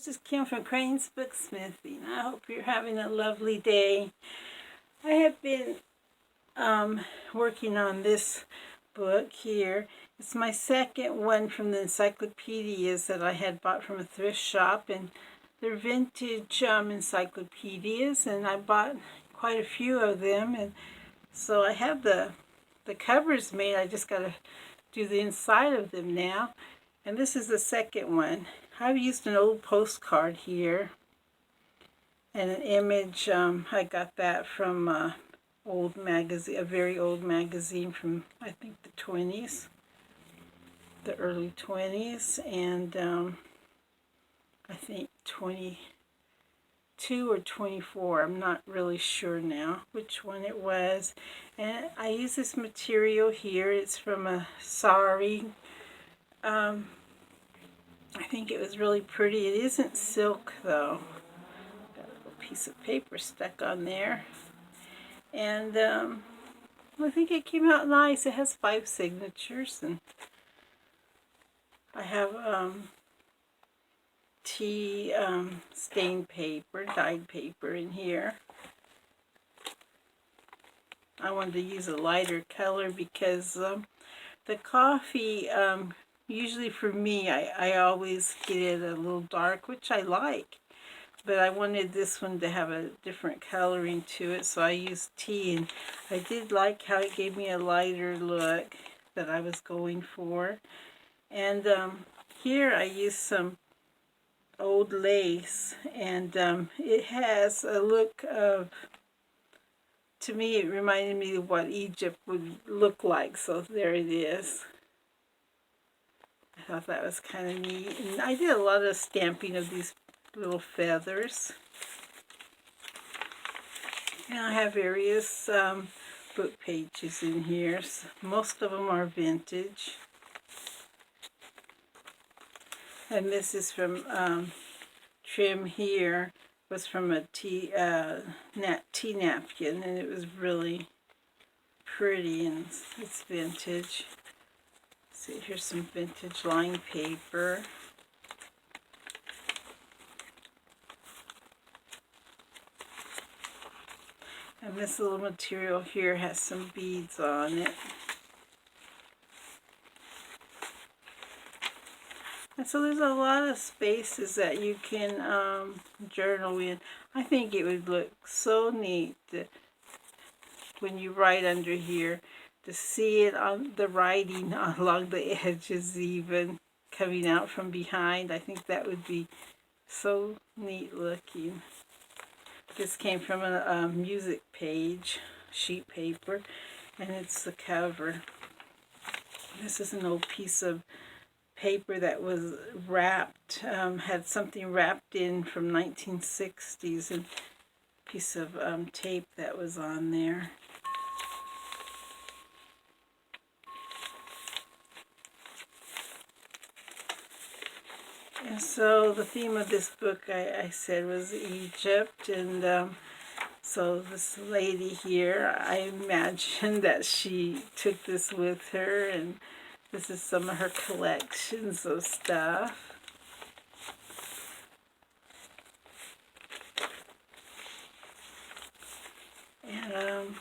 This is Kim from Crane's Booksmithing. I hope you're having a lovely day. I have been working on this book here. It's my second one from the encyclopedias that I had bought from a thrift shop, and they're vintage encyclopedias, and I bought quite a few of them, and so I have the covers made. I just got to do the inside of them now. And this is the second one. I've used an old postcard here and an image. I got that from old magazine, a very old magazine from I think the 20s, the early 20s, and I think 22 or 24. I'm not really sure now which one it was. And I use this material here. It's from a sari. I think it was really pretty. It isn't silk though. Got a little piece of paper stuck on there. And I think it came out nice. It has 5 signatures, and I have tea stained paper, dyed paper in here. I wanted to use a lighter color because the coffee, usually for me, I always get it a little dark, which I like. But I wanted this one to have a different coloring to it, so I used tea. And I did like how it gave me a lighter look that I was going for. And here I used some old lace, and it has a look of, to me it reminded me of what Egypt would look like, so there it is. I thought that was kind of neat, and I did a lot of stamping of these little feathers. And I have various book pages in here. Most of them are vintage. And this is from trim here, was from a tea napkin, and it was really pretty, and it's vintage. See, here's some vintage lined paper. And this little material here has some beads on it. And so there's a lot of spaces that you can journal in. I think it would look so neat when you write under here, to see it on the writing along the edges, even coming out from behind. I think that would be so neat looking. This came from a music page, sheet paper, and it's the cover. This is an old piece of paper that was wrapped, had something wrapped in from 1960s, and a piece of tape that was on there. And so the theme of this book, I said, was Egypt, and so this lady here, I imagine that she took this with her, and this is some of her collections of stuff. And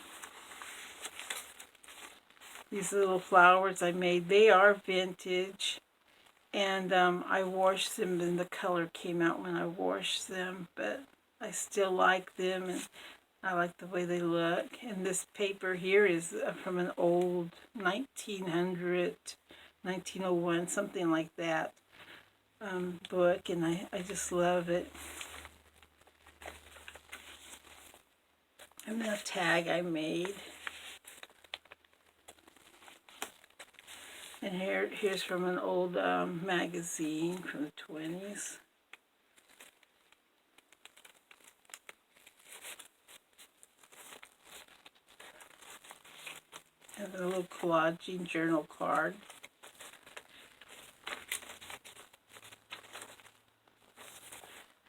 these little flowers I made, they are vintage. And I washed them, and the color came out when I washed them, but I still like them, and I like the way they look. And this paper here is from an old 1900, 1901, something like that, book, and I just love it. And that tag I made. And here's from an old magazine from the 20s. And a little collaging journal card.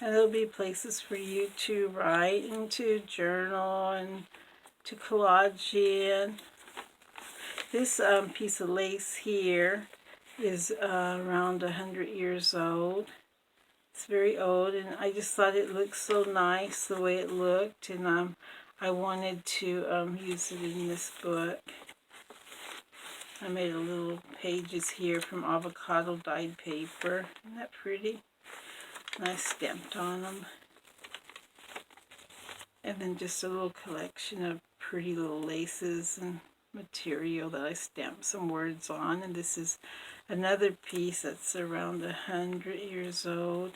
And there'll be places for you to write and to journal and to collage in. This piece of lace here is around 100 years old. It's very old, and I just thought it looked so nice the way it looked, and I wanted to use it in this book. I made a little pages here from avocado dyed paper. Isn't that pretty? And I stamped on them. And then just a little collection of pretty little laces and material that I stamped some words on. And this is another piece that's around 100 years old.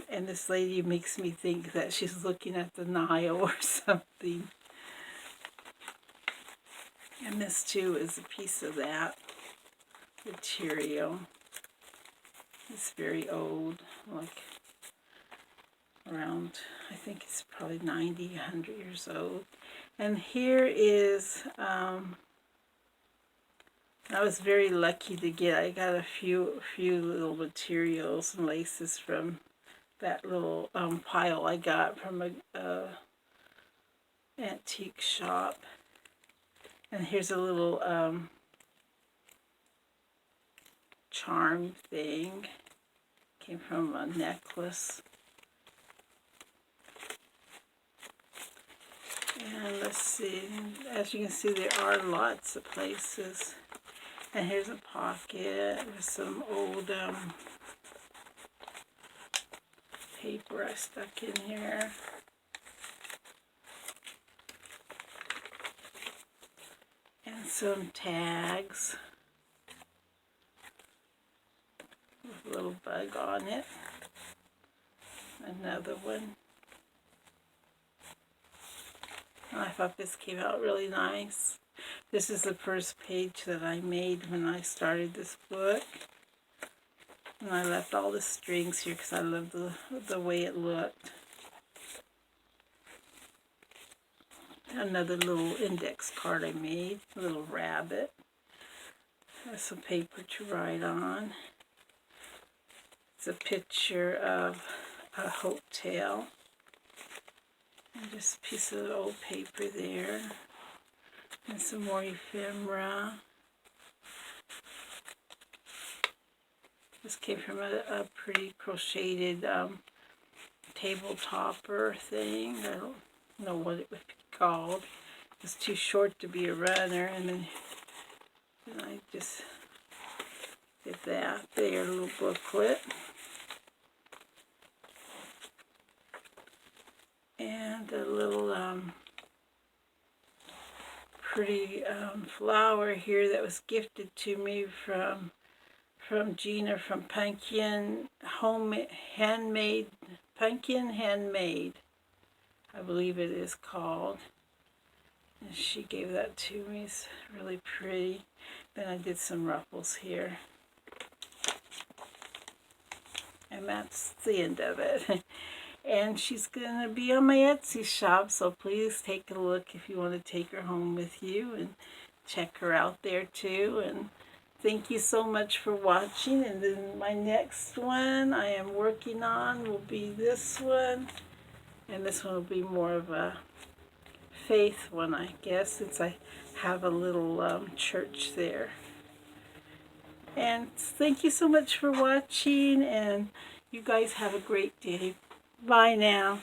And this lady makes me think that she's looking at the Nile or something. And this too is a piece of that material. It's very old, like around, I think it's probably 90, 100 years old. And here is, I was very lucky to get, I got a few little materials and laces from that little pile I got from a antique shop. And here's a little charm thing. Came from a necklace. And let's see, as you can see, there are lots of places. And here's a pocket with some old paper I stuck in here. And some tags with a little bug on it. Another one. I thought this came out really nice. This is the first page that I made when I started this book. And I left all the strings here because I loved the way it looked. Another little index card I made, a little rabbit. There's some paper to write on. It's a picture of a hotel. And just a piece of old paper there. And some more ephemera. This came from a pretty crocheted table topper thing. I don't know what it would be called. It's too short to be a runner, and then I just did that there, a little booklet. And a little pretty flower here that was gifted to me from Gina from Pumpkin Handmade, I believe it is called. And she gave that to me. It's really pretty. Then I did some ruffles here. And that's the end of it. And she's going to be on my Etsy shop, so please take a look if you want to take her home with you and check her out there too. And thank you so much for watching. And then my next one I am working on will be this one. And this one will be more of a faith one, I guess, since I have a little church there. And thank you so much for watching, and you guys have a great day. Bye now.